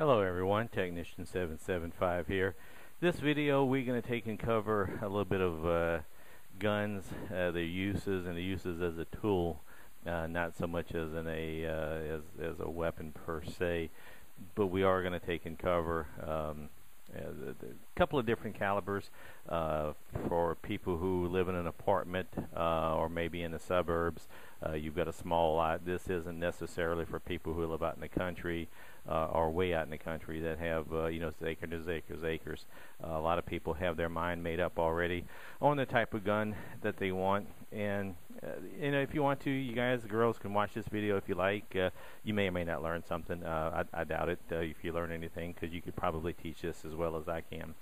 Hello everyone, Technician 775 here. This video we're going to take and cover a little bit of guns, their uses and the uses as a tool, not so much as as a weapon per se, but we are going to take and cover a couple of different calibers for people who live in an apartment or maybe in the suburbs. You've got a small lot. This isn't necessarily for people who live out in the country or way out in the country that have acres. A lot of people have their mind made up already on the type of gun that they want, and if you want to, you guys, girls, can watch this video if you like. You may or may not learn something. I doubt it if you learn anything, because you could probably teach this as well as I can.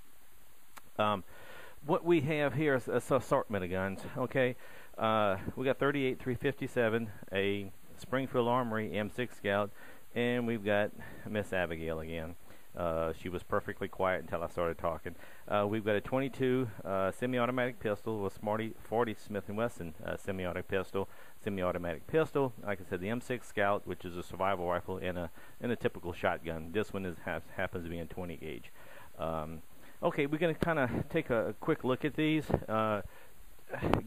What we have here is an assortment of guns. Okay, we got 38 357, a Springfield Armory M6 Scout, and we've got Miss Abigail again. She was perfectly quiet until I started talking. We've got a 22 semi-automatic pistol with 40 Smith & Wesson semi-automatic pistol. Like I said, the M6 Scout, which is a survival rifle, and a typical shotgun. This one happens to be in 20 gauge. Okay, we're going to kind of take a quick look at these.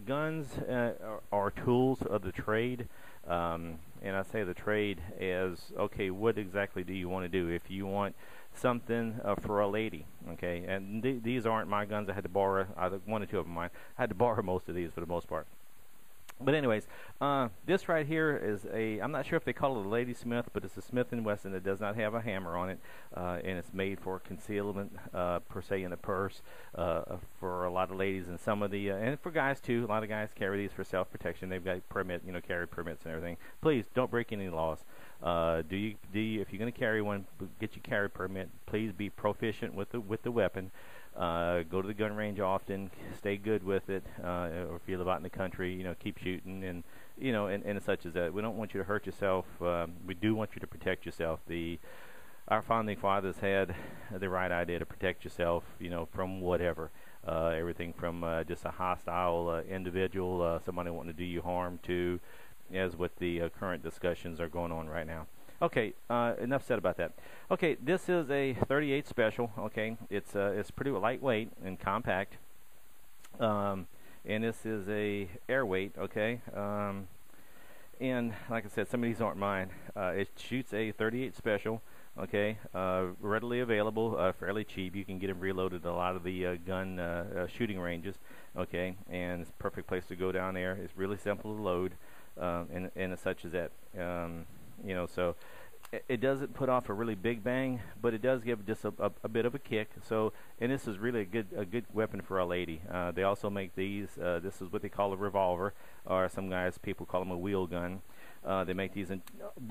Guns are tools of the trade. And I say the trade as, okay, what exactly do you want to do? If you want something for a lady, okay, and these aren't my guns. I had to borrow one or two of them. I had to borrow most of these for the most part. But anyways, this right here is I'm not sure if they call it a Lady Smith, but it's a Smith & Wesson that does not have a hammer on it, and it's made for concealment, per se, in the purse, for a lot of ladies, and some of the, and for guys too. A lot of guys carry these for self-protection. They've got carry permits and everything. Please don't break any laws. If you're going to carry one, get your carry permit. Please be proficient with the weapon. Go to the gun range often, stay good with it, or if you live out in the country, keep shooting, and such as that. We don't want you to hurt yourself. We do want you to protect yourself. Our founding fathers had the right idea to protect yourself, from whatever. Everything from just a hostile individual, somebody wanting to do you harm, to as what the current discussions are going on right now. Okay, enough said about that. Okay, this is a 38 Special. Okay, it's pretty lightweight and compact, and this is a airweight. Okay, and like I said, some of these aren't mine. It shoots a 38 Special. Okay, readily available, fairly cheap. You can get them reloaded at a lot of the gun shooting ranges. Okay, and it's a perfect place to go down there. It's really simple to load, and such as that. So it doesn't put off a really big bang, but it does give just a bit of a kick. So, and this is really a good weapon for a lady. They also make these. This is what they call a revolver, or people call them a wheel gun. They make these in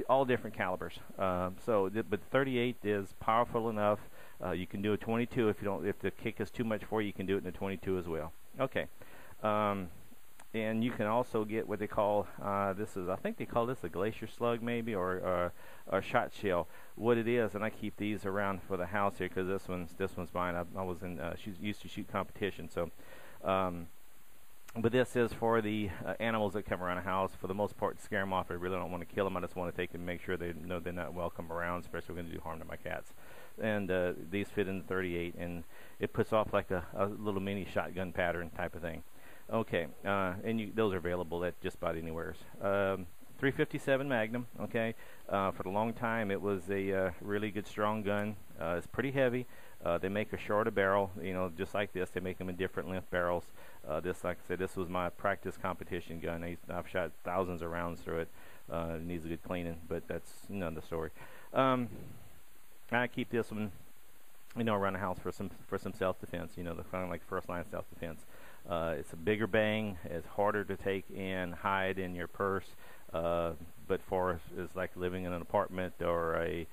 all different calibers. But 38 is powerful enough. You can do a 22 if the kick is too much for you. You can do it in a 22 as well. Okay. And you can also get what they call, I think they call this a glacier slug maybe, or a shot shell. What it is, and I keep these around for the house here, because this one's mine. I was used to shoot competition, so. But this is for the animals that come around the house. For the most part, to scare them off. I really don't want to kill them. I just want to take them and make sure they know they're not welcome around, especially when they do harm to my cats. And these fit in the 38, and it puts off like a little mini shotgun pattern type of thing. Okay, and those are available at just about anywhere. 357 Magnum. Okay, for a long time it was a really good strong gun. It's pretty heavy. They make a shorter barrel, just like this. They make them in different length barrels. This, like I said, this was my practice competition gun. I've shot thousands of rounds through it. It needs a good cleaning, but that's another story. I keep this one, around the house for some self-defense. The kind of like first line self-defense. It's a bigger bang. It's harder to take and hide in your purse. But it's like living in an apartment or a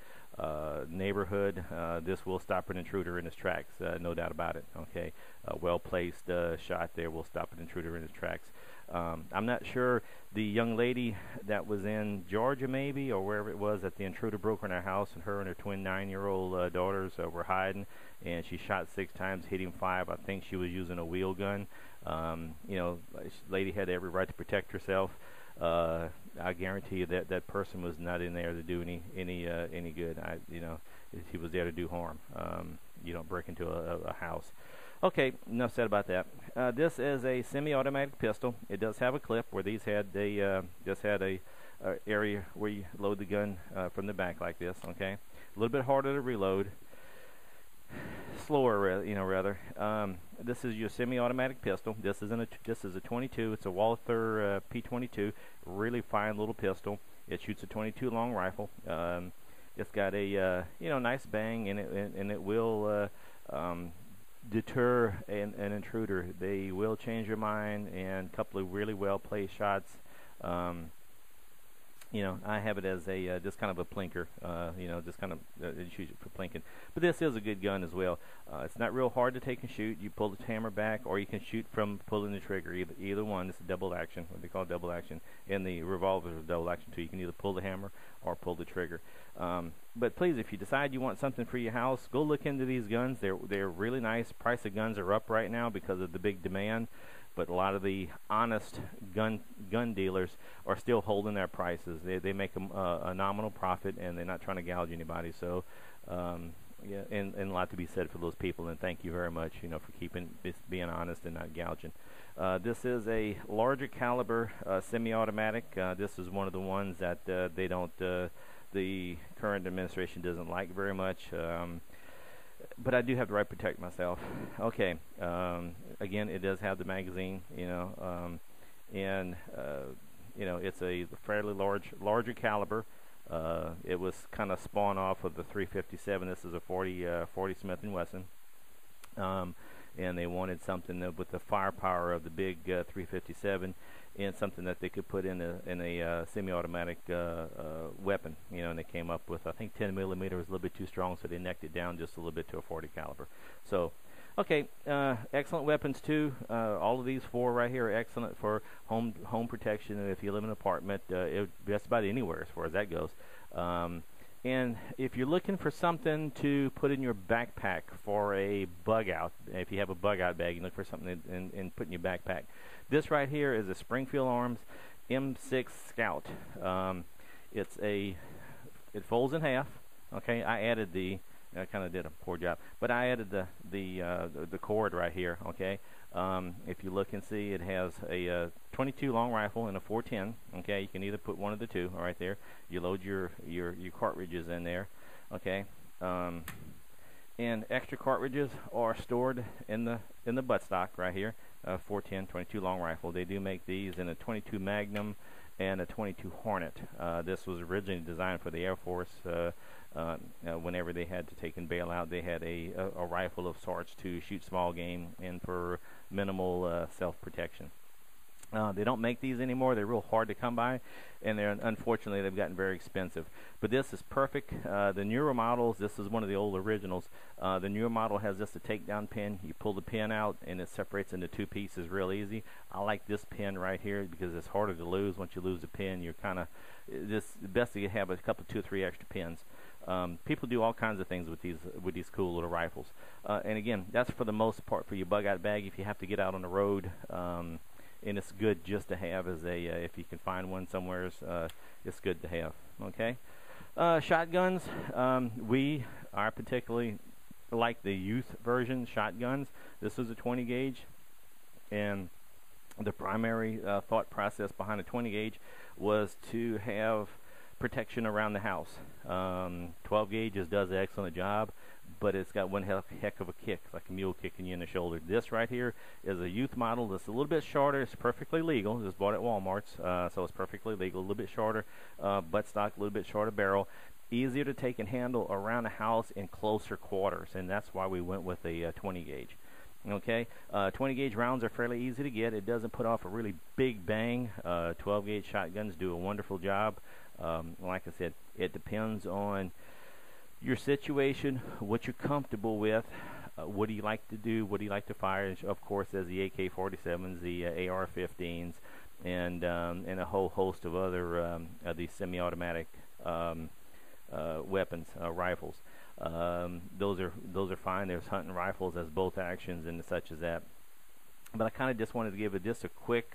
neighborhood. This will stop an intruder in his tracks, no doubt about it. Okay, a well-placed shot there will stop an intruder in his tracks. I'm not sure, the young lady that was in Georgia maybe, or wherever it was, that the intruder broke in her house, and her twin 9-year-old daughters were hiding, and she shot 6 times, hitting 5. I think she was using a wheel gun. Lady had every right to protect herself. I guarantee you that that person was not in there to do any good. He was there to do harm. You don't break into a house. Okay, enough said about that. This is a semi-automatic pistol. It does have a clip where these had a area where you load the gun from the back like this. Okay, a little bit harder to reload, slower, rather. This is your semi-automatic pistol. This is a 22. It's a Walther P22. Really fine little pistol. It shoots a 22 long rifle. It's got a nice bang, and it will deter an intruder. They will change your mind, and a couple of really well placed shots. I have it as a just kind of a plinker, just kind of shoot it for plinking. But this is a good gun as well. It's not real hard to take and shoot. You pull the hammer back, or you can shoot from pulling the trigger. Either one. This is double action, what they call double action. And the revolver is double action too. You can either pull the hammer or pull the trigger. But please, if you decide you want something for your house, go look into these guns. They're really nice. Price of guns are up right now because of the big demand. But a lot of the honest gun dealers are still holding their prices. They make a nominal profit, and they're not trying to gouge anybody. So, and a lot to be said for those people. And thank you very much, for being honest and not gouging. This is a larger caliber semi-automatic. This is one of the ones that the current administration doesn't like very much. But I do have the right to protect myself. Okay. Again, it does have the magazine, it's a fairly larger caliber. It was kind of spawned off of the 357. This is a 40 Smith & Wesson. And they wanted something with the firepower of the big 357, and something that they could put in a semi-automatic weapon. And they came up with, I think 10 millimeter was a little bit too strong, so they necked it down just a little bit to a 40 caliber. So, okay, excellent weapons too. All of these four right here are excellent for home protection. And if you live in an apartment, just about anywhere as far as that goes. And if you're looking for something to put in your backpack for a bug out, if you have a bug out bag, you look for something and put in your backpack. This right here is a Springfield Arms M6 Scout. It folds in half. Okay, I kind of did a poor job, but I added the cord right here. Okay, if you look and see, it has a 22 long rifle and a 410. Okay, you can either put one of the two right there. You load your cartridges in there. Okay, and extra cartridges are stored in the buttstock right here. 410 22 long rifle. They do make these in a 22 Magnum and a 22 Hornet. This was originally designed for the Air Force. Whenever they had to take and bail out, they had a rifle of sorts to shoot small game and for minimal self-protection. They don't make these anymore. They're real hard to come by, and unfortunately they've gotten very expensive. But this is perfect. The newer models, this is one of the old originals. The newer model has just a takedown pin. You pull the pin out, and it separates into two pieces real easy. I like this pin right here because it's harder to lose. Once you lose a pin, you're kind of the best to have a couple, 2 or 3 extra pins. People do all kinds of things with these cool little rifles. And again, that's for the most part for your bug out bag. If you have to get out on the road. And it's good just to have as if you can find one somewhere, it's good to have. Okay, shotguns. I particularly like the youth version shotguns. This is a 20 gauge, and the primary thought process behind a 20 gauge was to have protection around the house. 12 gauges does an excellent job, but it's got one heck of a kick, like a mule kicking you in the shoulder. This right here is a youth model that's a little bit shorter. It's perfectly legal. It's bought at Walmart's, so it's perfectly legal. A little bit shorter buttstock, a little bit shorter barrel. Easier to take and handle around the house in closer quarters, and that's why we went with a 20 gauge. Okay, 20 gauge rounds are fairly easy to get. It doesn't put off a really big bang. 12 gauge shotguns do a wonderful job. Like I said, it depends on your situation, what you're comfortable with, what do you like to do, what do you like to fire. And of course, there's the AK-47s, the AR-15s, and a whole host of other these semi-automatic weapons, rifles. Those are fine. There's hunting rifles as both actions and such as that. But I kind of just wanted to give just a quick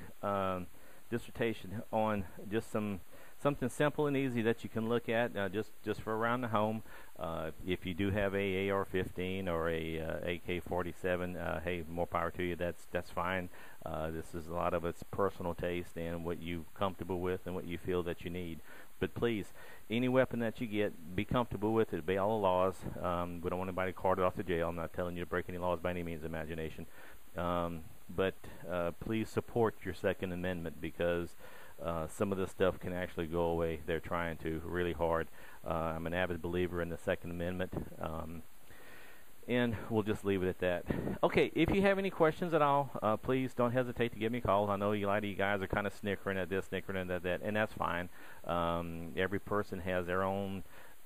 dissertation on just something simple and easy that you can look at just for around the home. If you do have a AR-15 or a AK-47, hey, more power to you. That's fine. This is a lot of it's personal taste and what you're comfortable with and what you feel that you need. But please, any weapon that you get, be comfortable with it. Obey all the laws. We don't want anybody carted off to jail. I'm not telling you to break any laws by any means of imagination. But please support your Second Amendment, because some of this stuff can actually go away. They're trying to really hard. I'm an avid believer in the Second Amendment. And we'll just leave it at that. Okay, if you have any questions at all, please don't hesitate to give me a call. I know a lot of you guys are kind of snickering at this, snickering at that, and that's fine. Every person has their own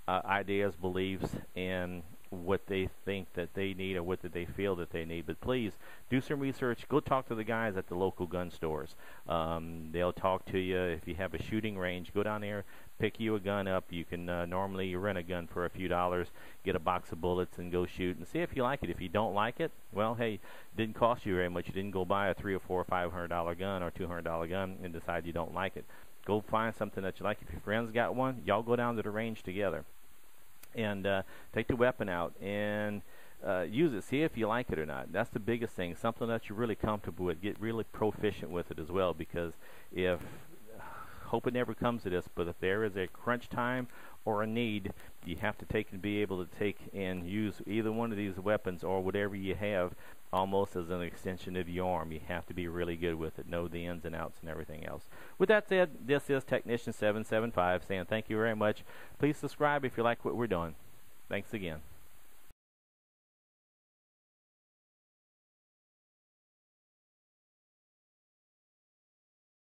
ideas, beliefs, and what they think that they need or what that they feel that they need. But please do some research. Go talk to the guys at the local gun stores. They'll talk to you. If you have a shooting range, go down there, pick you a gun up. You can normally rent a gun for a few dollars, get a box of bullets, and go shoot and see if you like it. If you don't like it, well, hey, it didn't cost you very much. You didn't go buy a $300 or $400 or $500 gun or $200 gun and decide you don't like it. Go find something that you like. If your friends got one, y'all go down to the range together and take the weapon out and use it. See if you like it or not. That's the biggest thing. Something that you're really comfortable with. Get really proficient with it as well, because if hope it never comes to this, but if there is a crunch time or a need, you have to take and be able to take and use either one of these weapons or whatever you have almost as an extension of your arm. You have to be really good with it, know the ins and outs and everything else. With that said, this is Technician 775 saying thank you very much. Please subscribe if you like what we're doing. Thanks again.